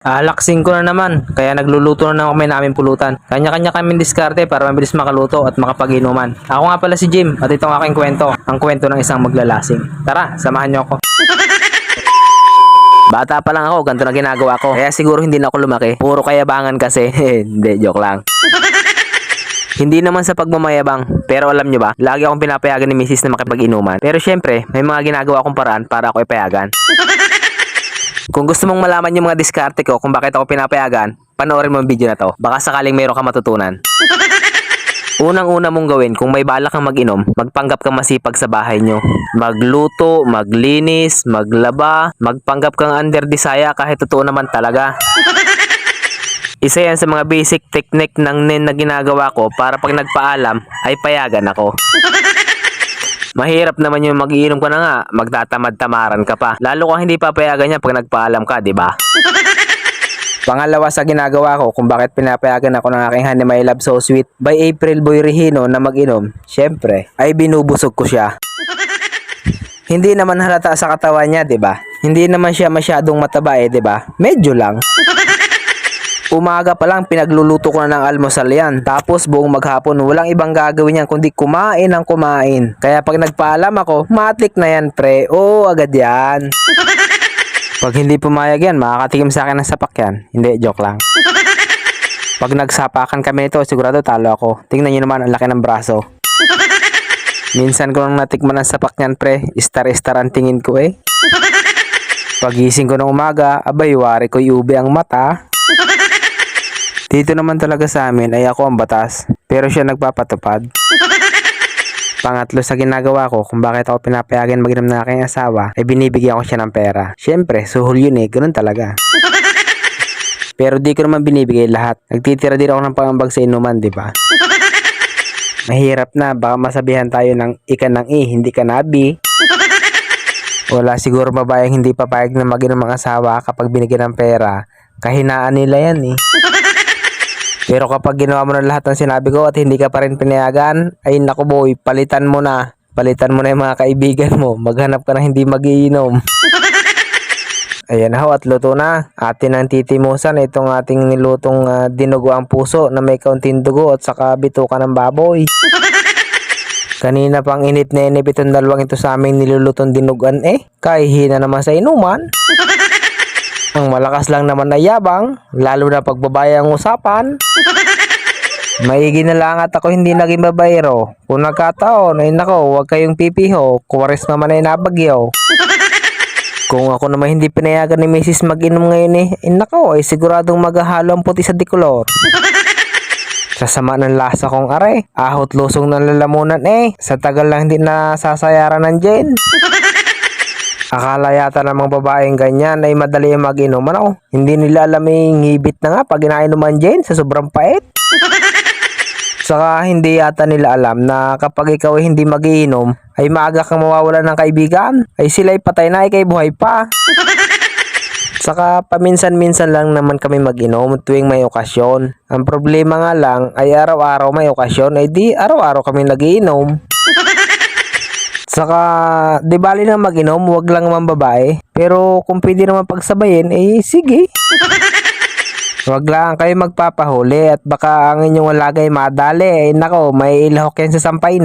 Alaksing ko na naman, kaya nagluluto na naman kami namin pulutan. Kanya-kanya kami diskarte para mabilis makaluto at makapag-inuman. Ako nga pala si Jim at ito ang aking kwento, ang kwento ng isang maglalasing. Tara, samahan niyo ako. Bata pa lang ako, ganito na ginagawa ko. Kaya siguro hindi na ako lumaki. Puro kayabangan kasi. Hindi, joke lang. Hindi naman sa pagmamayabang, pero alam nyo ba, lagi akong pinapayagan ni Mrs. na makipag-inuman. Pero syempre, may mga ginagawa akong paraan para ako ipayagan. Kung gusto mong malaman yung mga diskarte ko kung bakit ako pinapayagan, panoorin mo ang video na to. Baka sakaling mayroon ka matutunan. Unang-una mong gawin kung may balak kang mag-inom, magpanggap kang masipag sa bahay nyo. Magluto, maglinis, maglaba, magpanggap kang under disaya kahit totoo naman talaga. Isa yan sa mga basic technique ng nen na ginagawa ko para pag nagpaalam ay payagan ako. Mahirap naman yung mag-iinom ka na nga, magtatamad-tamaran ka pa. Lalo kung hindi papayagan niya pag nagpaalam ka, di ba? Pangalawa sa ginagawa ko kung bakit pinapayagan ako ng aking Honey My Love So Sweet by April Boy Regino na mag-inom, syempre, ay binubusog ko siya. Hindi naman halata sa katawan niya, di ba? Hindi naman siya masyadong mataba di ba? Medyo lang. Umaga pa lang pinagluluto ko na ng almusal yan. Tapos buong maghapon walang ibang gagawin yan kundi kumain ng kumain. Kaya pag nagpaalam ako, matik na yan pre. Oo, agad yan. Pag hindi pumayag yan, makakatikim sa akin ng sapak yan. Hindi, joke lang. Pag nagsapakan kami nito, sigurado talo ako. Tingnan nyo naman ang laki ng braso. Minsan ko nang natikman ng sapak yan pre. Star-star ang tingin ko Pagising ko ng umaga, abay wari ko ube ang mata. Dito naman talaga sa amin ay ako ang batas, pero siya nagpapatupad. Pangatlo sa ginagawa ko kung bakit ako pinapayagan mag-inom ng aking asawa ay binibigyan ko siya ng pera. Syempre, suhol yun ganun talaga. Pero di ko naman binibigay lahat. Nagtitira din ako ng pangambag sa inuman, di ba? Mahirap na, baka masabihan tayo ng ika ng hindi ka nabi. Wala siguro babaeng hindi papayag na mag-inom ang asawa kapag binigyan ng pera. Kahinaan nila yan Pero kapag ginawa mo na lahat ng sinabi ko at hindi ka pa rin pinayagan, ay naku boy, palitan mo na. Palitan mo na yung mga kaibigan mo. Maghanap ka na hindi magiinom. Ayan ho, at luto na. Atin ang titimusan itong ating nilutong dinugo ang puso na may kaunting dugo at saka bituka ng baboy. Kanina pang init na inip itong dalawang ito sa aming nilulutong dinugan kahihina naman sa inuman. Ang malakas lang naman na yabang, lalo na pagbabaya ang usapan. Maigi na lang at ako hindi naging babayero. Kung nagkataon, ay nako, huwag kayong pipiho. Kuwares naman ay nabagyaw. Kung ako naman hindi pinayagan ni Mrs. mag-inom ngayon ay nako, ay siguradong maghahalo ang puti sa dikolor. Sasama ng lasa kong ahot lusong ng lalamunan sa tagal lang hindi nasasayaran ng Jen. Akala yata ng mga babaeng ganyan ay madali mag-inom. Hindi nila alam ngibit na nga pag inainuman dyan sa sobrang pait. Saka hindi yata nila alam na kapag ikaw ay hindi mag-iinom ay maaga kang mawawalan ng kaibigan. Ay sila'y patay na kay buhay pa. Saka paminsan-minsan lang naman kami mag-inom tuwing may okasyon. Ang problema nga lang ay araw-araw may okasyon ay di araw-araw kami nag-iinom. Saka, di bali na mag-inom, wag lang naman babae. Pero kung pwede naman pagsabayin, sige. Wag lang kayo magpapahuli at baka ang inyong alagay madali. Nako, may ilahok yan sa sampay